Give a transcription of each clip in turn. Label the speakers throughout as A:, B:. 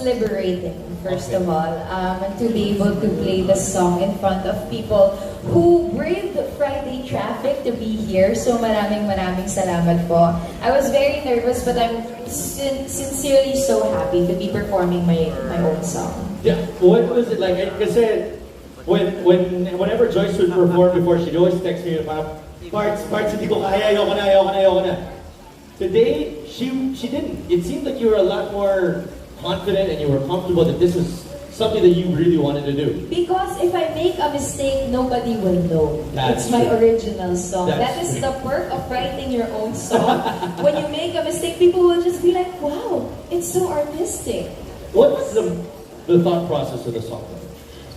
A: liberating, first of all, to be able to play the song in front of people who braved Friday traffic to be here. So maraming salamat po. I was very nervous, but I'm sincerely so happy to be performing my own song.
B: Yeah, what was it like? Kasi whenever Joyce would perform before, she'd always text me, parts, hindi ko kaya, ayoko na. Today, she didn't. It seemed like you were a lot more confident and you were comfortable that this is something that you really wanted to do.
A: Because if I make a mistake, nobody will know. It's my original song. That is the perk of writing your own song. When you make a mistake, people will just be like, wow, it's so artistic.
B: What was the thought process of the song?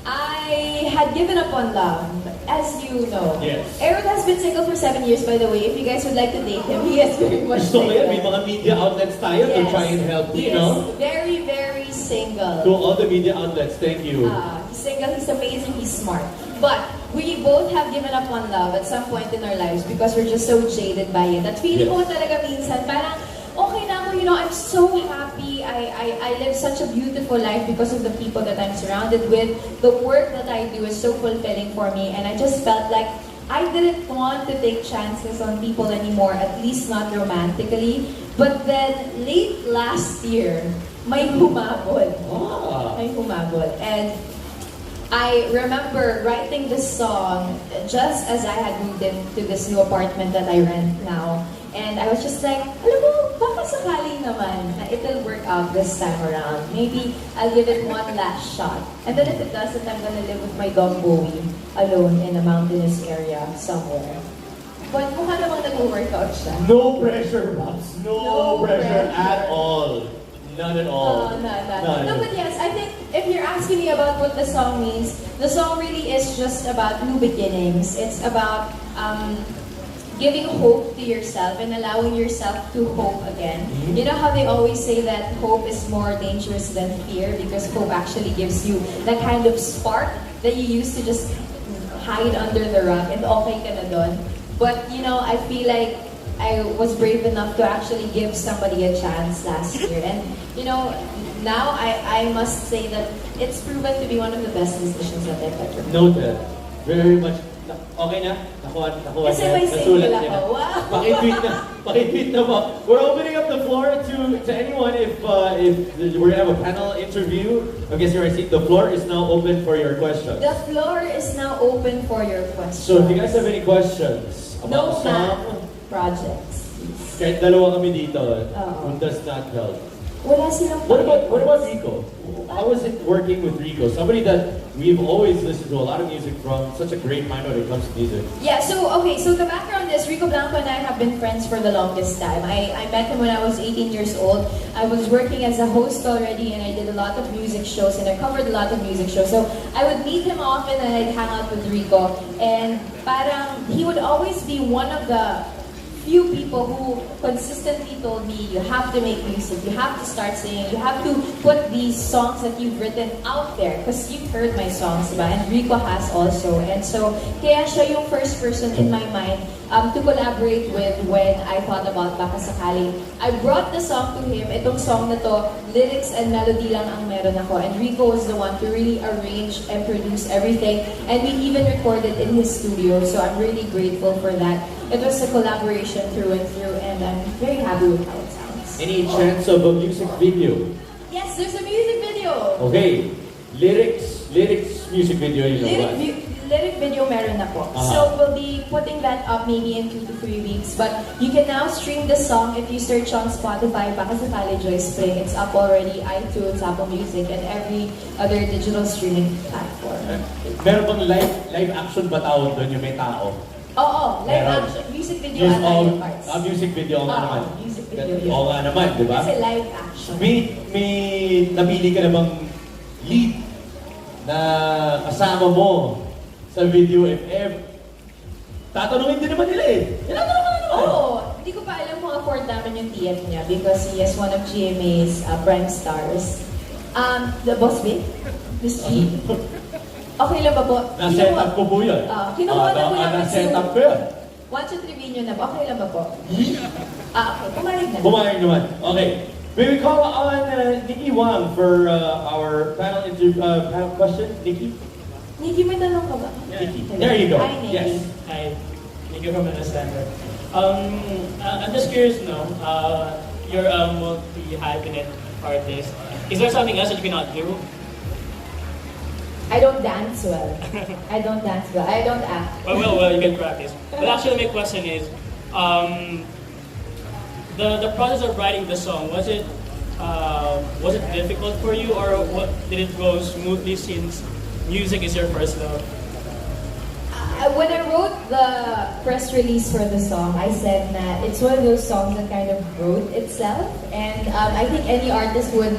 A: I had given up on love, as you know.
B: Yes.
A: Aaron has been single for 7 years, by the way. If you guys would like to date him, he is very much
B: So
A: single.
B: may mga media outlets tayo to try and help you, know?
A: Very, very single.
B: To all the media outlets, thank you.
A: He's single, he's amazing, he's smart. But we both have given up on love at some point in our lives because we're just so jaded by it. At feeling ko talaga minsan, parang okay na ako, you know, I'm so happy. I live such a beautiful life because of the people that I'm surrounded with. The work that I do is so fulfilling for me, and I just felt like I didn't want to take chances on people anymore, at least not romantically. But then, late last year, may humabol. May humabol. And I remember writing this song just as I had moved into this new apartment that I rent now. And I was just like, alam mo, baka sakali naman na it'll work out this time around. Maybe I'll give it one last shot. And then if it doesn't, I'm gonna live with my dog Bowie alone in a mountainous area somewhere. But mukha namang nag-workout siya.
B: No pressure, Babs. No pressure at all. None at all.
A: No, but yes, I think if you're asking me about what the song means, the song really is just about new beginnings. It's about giving hope to yourself and allowing yourself to hope again. You know how they always say that hope is more dangerous than fear because hope actually gives you that kind of spark that you used to just hide under the rug and okay ka na dun. But you know, I feel like I was brave enough to actually give somebody a chance last year. And you know, now I must say that it's proven to be one of the best decisions that I've ever made.
B: Noted. Very much. Okay na? Nakuha
A: Kasi may single ako. Wow!
B: Pakitweet na po. We're opening up the floor to anyone if we're gonna have a panel interview. I guess you're right. The floor is now open for your questions.
A: The floor is now open for your questions.
B: So if you guys have any questions about the song,
A: projects.
B: kahit dalawa kami dito, who does not help.
A: Wala silang
B: What about Rico? How is it working with Rico? Somebody that we've always listened to a lot of music from, such a great mind when it comes to music.
A: Yeah, so the background is Rico Blanco and I have been friends for the longest time. I met him when I was 18 years old. I was working as a host already and I did a lot of music shows and I covered a lot of music shows. So I would meet him often and I'd hang out with Rico. And parang he would always be one of the few people who consistently told me, you have to make music, you have to start singing, you have to put these songs that you've written out there because you've heard my songs, diba? And Rico has also. And so, kaya siya yung first person in my mind to collaborate with when I thought about Baka Sakali. I brought the song to him. Itong song na to, lyrics and melody lang ang meron ako. And Rico was the one to really arrange and produce everything. And we even recorded in his studio. So I'm really grateful for that. It was a collaboration through and through, and I'm very happy with how it sounds.
B: Any chance of a music video?
A: Yes, there's a music video.
B: Okay, lyrics, music video.
A: Lyric video meron na po. So we'll be putting that up maybe in 2 to 3 weeks. But you can now stream the song if you search on Spotify, Baka Sakali Joyce Pring. It's up already, iTunes, Apple Music, and every other digital streaming platform.
B: Meron bang live action ba tawag doon yung may tao?
A: Oo, live action. Music video at live parts.
B: Music video nga naman.
A: Music video yun.
B: Oo nga naman, di ba?
A: Kasi live action.
B: May napili ka na bang lead na kasama mo sa video if ever? Tatanungin din naman nila eh. Tinatanungin naman.
A: Oo. Hindi ko pa alam kung afford namin yung TF niya because he is one of GMA's prime stars. The boss babe? Miss G. Okay lang ba po?
B: Na-set up ko po yun.
A: Kinuha na po namin
B: na-set up ko yun.
A: Once yung Trevino na po, okay lang ba po? Okay, pumarig na.
B: Pumarig naman. Okay. May we call on Nikki Wang for our panel question? Nikki?
A: Nikki, may tanong ka ba?
C: Yeah.
B: Nikki. There you go.
A: Hi, Nikki.
B: Yes.
C: Hi, Nico from Understander. I'm just curious to know, you're a multi-hyphenate artist. Is there something else that you cannot do?
A: I don't dance well. I don't dance well. I don't act.
C: Well, you can practice. But actually, my question is, the process of writing the song, was it difficult for you, or did it go smoothly since music is your first love?
A: When I wrote the press release for the song, I said that it's one of those songs that kind of wrote itself, and I think any artist would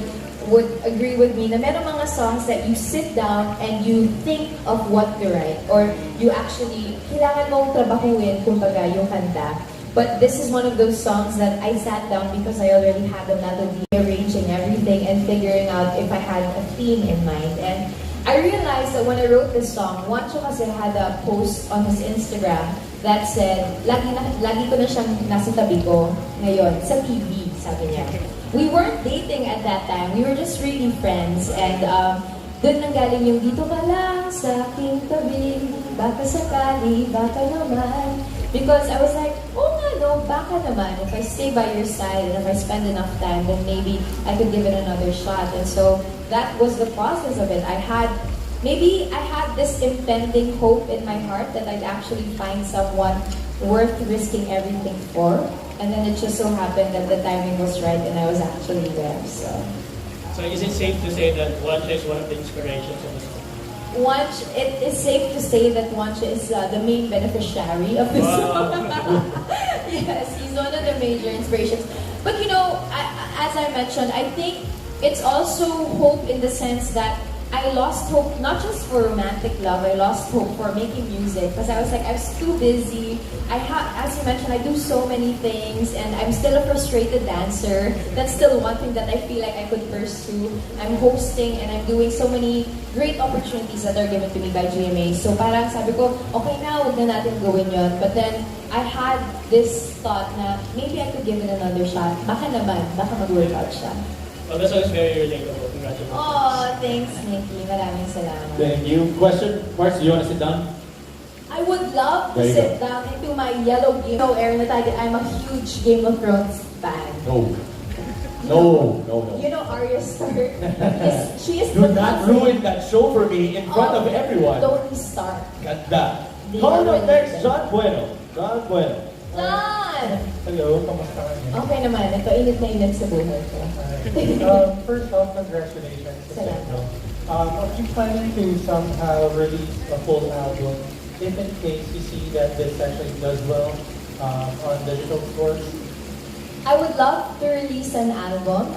A: agree with me na merong mga songs that you sit down and you think of what to write, or you actually kailangan mong trabahuin kumbaga yung kanta. But this is one of those songs that I sat down because I already had a melody, arranging everything and figuring out if I had a theme in mind. And I realized that when I wrote this song, Juancho kasi had a post on his Instagram that said, lagi ko na siyang nasa tabi ko ngayon, sa TV, sabi niya. We weren't dating at that time, we were just really friends, and doon nanggaling yung dito ka lang sa aking tabi, baka sakali, baka naman. Because I was like, oh nga no, baka naman, if I stay by your side and if I spend enough time, then maybe I could give it another shot. And so that was the process of it. I had this impending hope in my heart that I'd actually find someone worth risking everything for. And then it just so happened that the timing was right and I was actually there. So
C: is it safe to say that Juancho is one of the inspirations of the song?
A: It is safe to say that Juancho is the main beneficiary of this song. Yes, he's one of the major inspirations. But you know, as I mentioned, I think it's also hope in the sense that I lost hope not just for romantic love, I lost hope for making music because I was like, I was too busy. As you mentioned, I do so many things and I'm still a frustrated dancer. That's still one thing that I feel like I could pursue. I'm hosting and I'm doing so many great opportunities that are given to me by GMA. So parang sabi ko, okay na, huwag na natin gawin yun. But then I had this thought na maybe I could give it another shot. Baka naman, baka mag-work out siya.
C: Well, that's always very relatable. Congratulations.
A: Oh, thanks, Nikki. Maraming salamat.
B: Thank you. Question, Mars, do you want to sit down?
A: I would love to
B: There you
A: sit
B: go.
A: down into my yellow game. No, Aaron, I'm a huge Game of Thrones fan.
B: No. No.
A: You know Arya Stark? She is
B: Do
A: the
B: not
A: cousin
B: ruin that show for me in front of everyone.
A: Tony Stark.
B: Ganda.
A: They
B: Call
A: are
B: up next,
A: related.
B: John Bueno. John Bueno.
A: John!
D: Hello, kamusta ka niyo?
A: Okay naman. Ito, init na init sa buhay ko.
D: First off, congratulations to
A: Salamat.
D: Sendo. Are you planning to somehow release a full album if in case you see that this actually does well on digital stores?
A: I would love to release an album.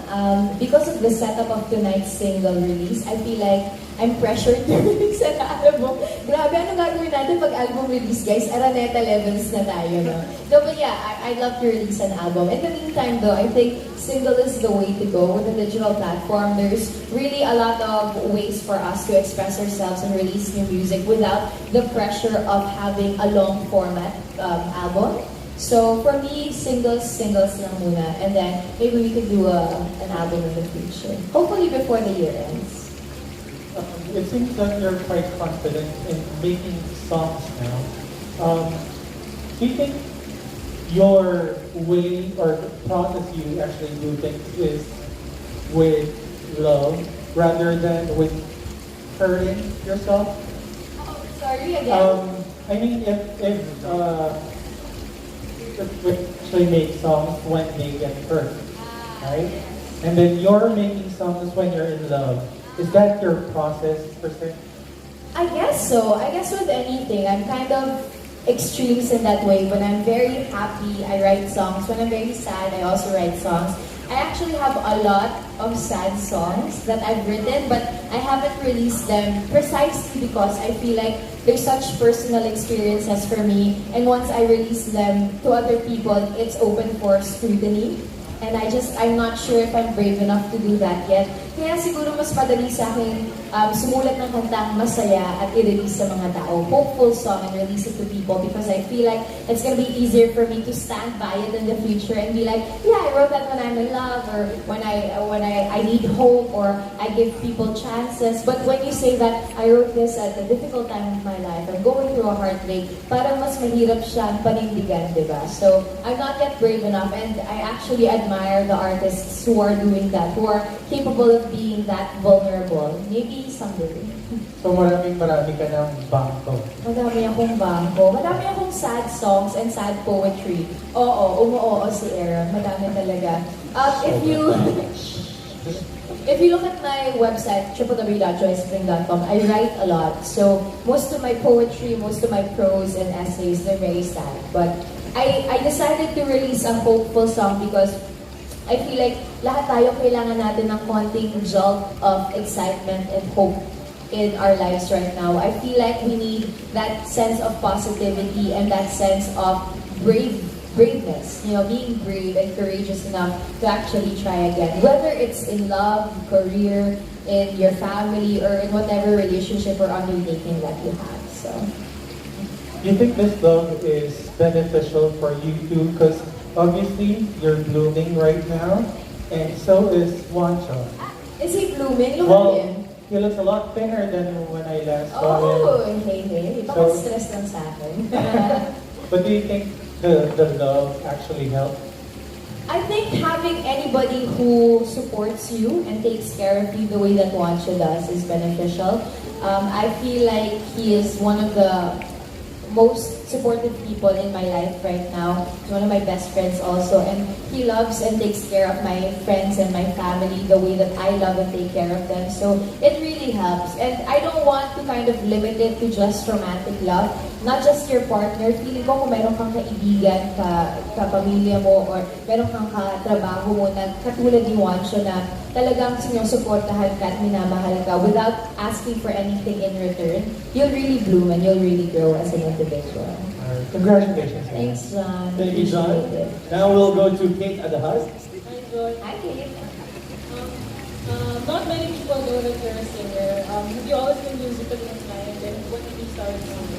A: Because of the setup of tonight's single release, I feel like I'm pressured to release an album. Grabe, ano gagawin natin pag album release, guys? Araneta levels na tayo, no? No, but yeah, I'd love to release an album. In the meantime, though, I think single is the way to go with the digital platform. There's really a lot of ways for us to express ourselves and release new music without the pressure of having a long format album. So for me, singles lang muna, and then maybe we could do an album in the future. Hopefully before the year ends.
D: It seems that you're quite confident in making songs now. Do you think your way or the process you actually do things is with love rather than with hurting yourself?
A: Oh, sorry again.
D: I mean, if we actually make songs when they get hurt, right? And then you're making songs when you're in love. Is that your process per se?
A: I guess so. I guess with anything, I'm kind of extremes in that way. When I'm very happy, I write songs. When I'm very sad, I also write songs. I actually have a lot of sad songs that I've written, but I haven't released them precisely because I feel like they're such personal experiences for me. And once I release them to other people, it's open for scrutiny. And I'm not sure if I'm brave enough to do that yet. Kaya siguro mas madali sa akin sumulat ng kantang masaya at i-release sa mga tao. Hopeful song and release it to people because I feel like it's gonna be easier for me to stand by it in the future and be like, yeah, I wrote that when I'm in love or when I need hope or I give people chances. But when you say that I wrote this at a difficult time of my life, I'm going through a heartbreak, parang mas mahirap siyang panindigan, di ba? So I'm not yet brave enough and I actually admire the artists who are doing that, who are capable of being that vulnerable. Maybe someday.
D: So marami ka ng bangko.
A: Madami akong bangko. Madami akong sad songs and sad poetry. Oo, umuoo si Aaron. Madami talaga. If you look at my website, www.joycepring.com, I write a lot. So most of my poetry, most of my prose and essays, they're very sad. But I decided to release a hopeful song because I feel like lahat tayo kailangan natin ng konting jolt of excitement and hope in our lives right now. I feel like we need that sense of positivity and that sense of braveness, you know, being brave and courageous enough to actually try again. Whether it's in love, career, in your family, or in whatever relationship or undertaking that you have. So,
D: Do you think this song is beneficial for you too? Because obviously you're blooming right now, and so is Juancho.
A: is he blooming? Look
D: Well,
A: at him.
D: he looks a lot thinner than when I last saw
A: Oh,
D: him.
A: hey. Baka
D: So-
A: stress lang sa akin.
D: But do you think the love actually helped?
A: I think having anybody who supports you and takes care of you the way that Juancho does is beneficial. I feel like he is one of the most supportive people in my life right now. He's one of my best friends also, and he loves and takes care of my friends and my family the way that I love and take care of them. So it really helps. And I don't want to kind of limit it to just romantic love. Not just your partner. Feeling ko kung meron kang kaibigan, kapamilya mo, or meron kang katrabaho mo na katulad ni Juancho na talagang sinusuportahan ka at minamahal ka without asking for anything in return, you'll really bloom and you'll really grow as an individual.
D: Congratulations.
A: Thanks, John.
B: Thank you, John.
A: Appreciate it.
B: Now we'll go to Kate at the house.
E: Hi, Joy.
A: Hi, Kate.
E: Not many people know that you're a singer. Have you always been musically inclined, and what did you start singing?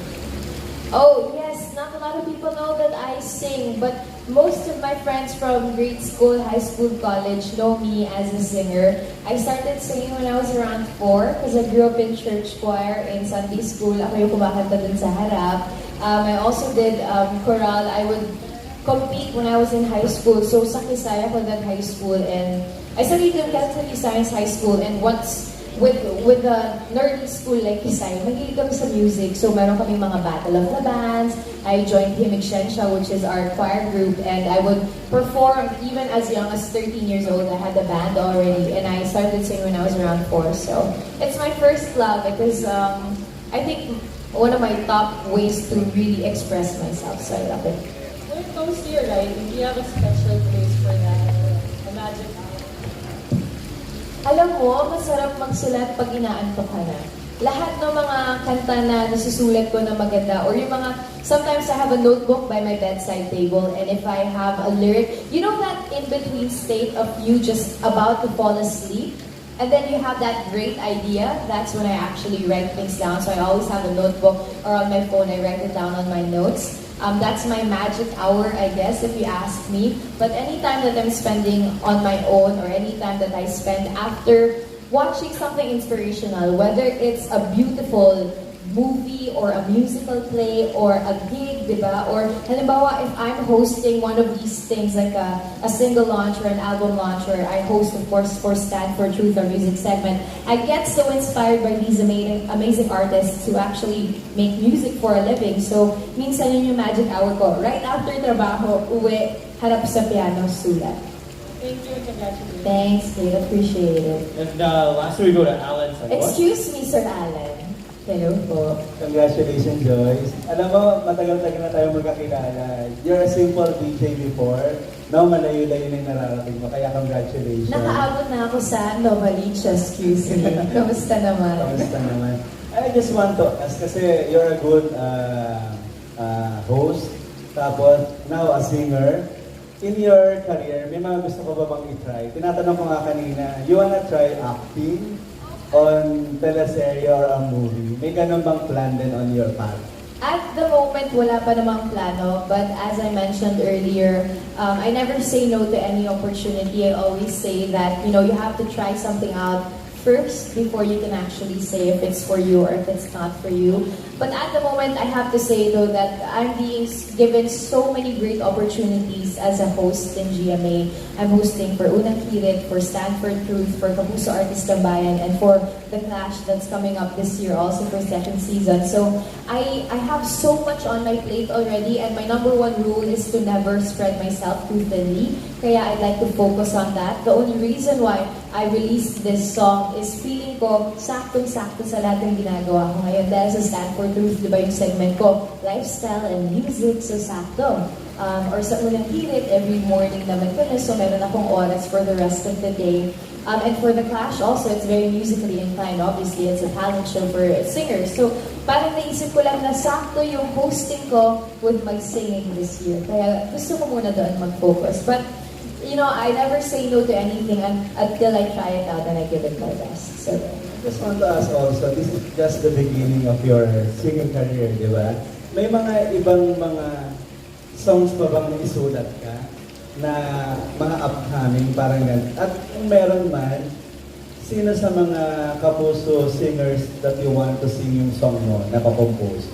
A: Oh, yes. Not a lot of people know that I sing, but most of my friends from grade school, high school, college know me as a singer. I started singing when I was around 4 because I grew up in church choir in Sunday school. Ako yung kumakanta dun sa harap. I also did choral. I would compete when I was in high school. So sa Kisaya ko that high school, and I studied in Catholic Science High School, and once with a nerdy school like Kisay, mahilig kami sa music. So meron kaming mga Battle of the Bands. I joined Himig Shensha, which is our choir group, and I would perform even as young as 13 years old. I had a band already, and I started singing when I was around 4. So it's my first love because I think one of my top ways to really express myself. So I love it.
E: When it comes to your writing, do you have a special place for that? A magic hour?
A: Alam mo, masarap magsulat pag inaantok ka na. Lahat ng mga kanta na nasusulat ko na maganda, or yung mga, sometimes I have a notebook by my bedside table, and if I have a lyric, you know that in-between state of you just about to fall asleep, and then you have that great idea, that's when I actually write things down. So I always have a notebook, or on my phone, I write it down on my notes. That's my magic hour, I guess, if you ask me. But anytime that I'm spending on my own, or anytime that I spend after watching something inspirational, whether it's a beautiful movie or a musical play or a gig, diba? Or halimbawa, if I'm hosting one of these things like a single launch or an album launch, or I host, of course, for Stand for Truth, our music segment, I get so inspired by these amazing artists who actually make music for a living. So, minsan yun yung magic hour ko. Right after trabaho, uwi, harap sa piano, sulat.
E: Thank you and congratulations.
A: Thanks, Kate. Appreciate it.
B: And lastly, we go to Alan.
A: Excuse me, Sir Alan. Hello po.
F: Congratulations, Joyce. Alam mo, matagal-tagal na tayo magkakilala. You're a simple DJ before. Now, malayo-layo na yung nararating mo. Kaya congratulations.
A: Nakaabot na ako sa Novaliches, excuse me. Kamusta naman?
F: Kamusta naman? I just want to ask, kasi you're a good host. Tapos, now a singer. in your career, may mga gusto ko ba bang i-try? Tinatanong ko nga kanina, you wanna try acting on teleserye or a movie? May ganun bang plan din on your part?
A: At the moment, wala pa namang plano. But as I mentioned earlier, I never say no to any opportunity. I always say that, you have to try something out first before you can actually say if it's for you or if it's not for you. But at the moment, I have to say though that I'm being given so many great opportunities as a host in GMA. I'm hosting for Unang Hirit, for Stanford Truth, for Kapuso Artist Bayan, and for The Clash that's coming up this year also for second season. So I have so much on my plate already, and my number one rule is to never spread myself too thinly. Kaya I'd like to focus on that. The only reason why I released this song is feeling ko saktong-sakto sa lahat ng ginagawa ko ngayon. Dahil sa Stanford Truth, di ba yung segment ko, lifestyle and music, so sakto. Or sa Unang Hirit, every morning naman ko na, so meron akong oras for the rest of the day. And for The Clash also, it's very musically inclined. Obviously, it's a talent show for singers. So parang naisip ko lang na sakto yung hosting ko with my singing this year. Kaya gusto ko muna doon mag-focus. But I never say no to anything until I try it out and I give it my best. So,
F: Just want to ask also, this is just the beginning of your singing career, di ba? May mga ibang mga songs pa bang isulat ka na mga upcoming, parang ganun? At kung meron man, sino sa mga kapuso singers that you want to sing yung song mo na pa-compose?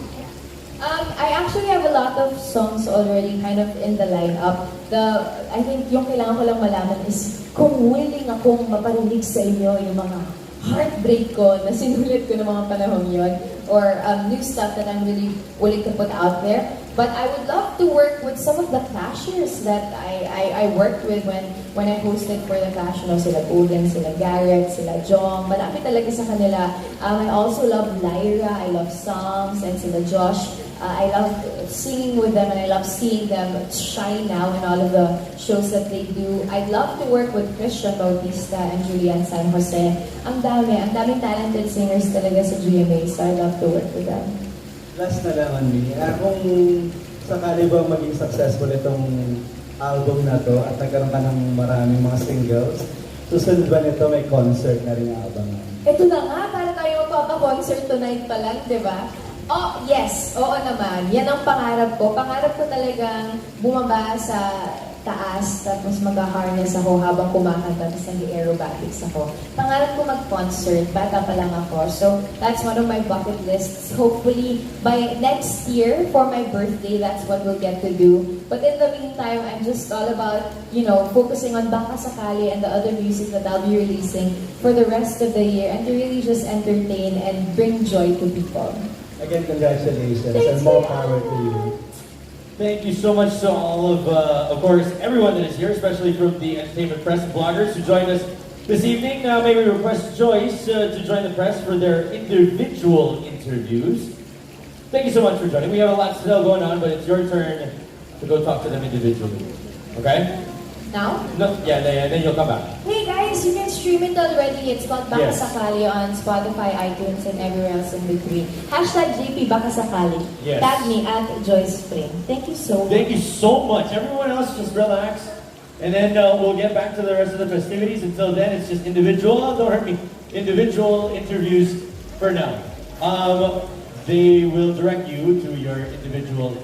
A: I actually have a lot of songs already kind of in the lineup. I think yung kailangan ko lang malaman is kung willing akong maparinig sa inyo yung mga heartbreak ko na sinulit ko ng mga panahon yun, or new stuff that I'm really willing to put out there. But I would love to work with some of the Clashers that I worked with when I hosted for the Clash. Sila Golden, sila Garrett, sila Jong. Marami talaga sa kanila. I also love Lyra, I love songs, and sila Josh. I love singing with them and I love seeing them shine now in all of the shows that they do. I'd love to work with Christian Bautista and Julian San Jose. Ang daming talented singers talaga sa GMA, so I'd love to work with them.
F: Last na lang on me, kung sakali ba maging successful itong album na to at nagkaroon ka ng maraming mga singles, susunod ba nito may concert na rin abangan?
A: Ito na nga, para tayo magpapa-concert tonight pa lang, di ba? Oh, yes. Oo naman. Yan ang pangarap ko. Pangarap ko talagang bumaba sa taas, tapos mag-harness ako habang kumakanta, tapos nag-aerobatics ako. Pangarap ko mag-concert. Bata pa lang ako. So, that's one of my bucket lists. Hopefully, by next year, for my birthday, that's what we'll get to do. But in the meantime, I'm just all about, focusing on Baka Sakali and the other music that I'll be releasing for the rest of the year and to really just entertain and bring joy to people.
F: Again, congratulations
A: Thank
F: and more
A: you.
F: power to you.
B: Thank you so much to all of course, everyone that is here, especially from the entertainment press and bloggers who joined us this evening. Now, may we request Joyce to join the press for their individual interviews. Thank you so much for joining. We have a lot still going on, but it's your turn to go talk to them individually. Okay?
A: Now?
B: No, yeah, then you'll come back.
A: Hey guys, you can stream it already. It's called Baka
B: Yes.
A: Sakali on Spotify, iTunes, and everywhere else in between. #JP Baka Sakali.
B: Yes.
A: Tag me at Joyce Pring. Thank you so much.
B: Thank you so much. Everyone else, just relax. And then we'll get back to the rest of the festivities. Until then, it's just individual, don't hurt me, individual interviews for now. They will direct you to your individual,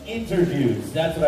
B: interviews. That's what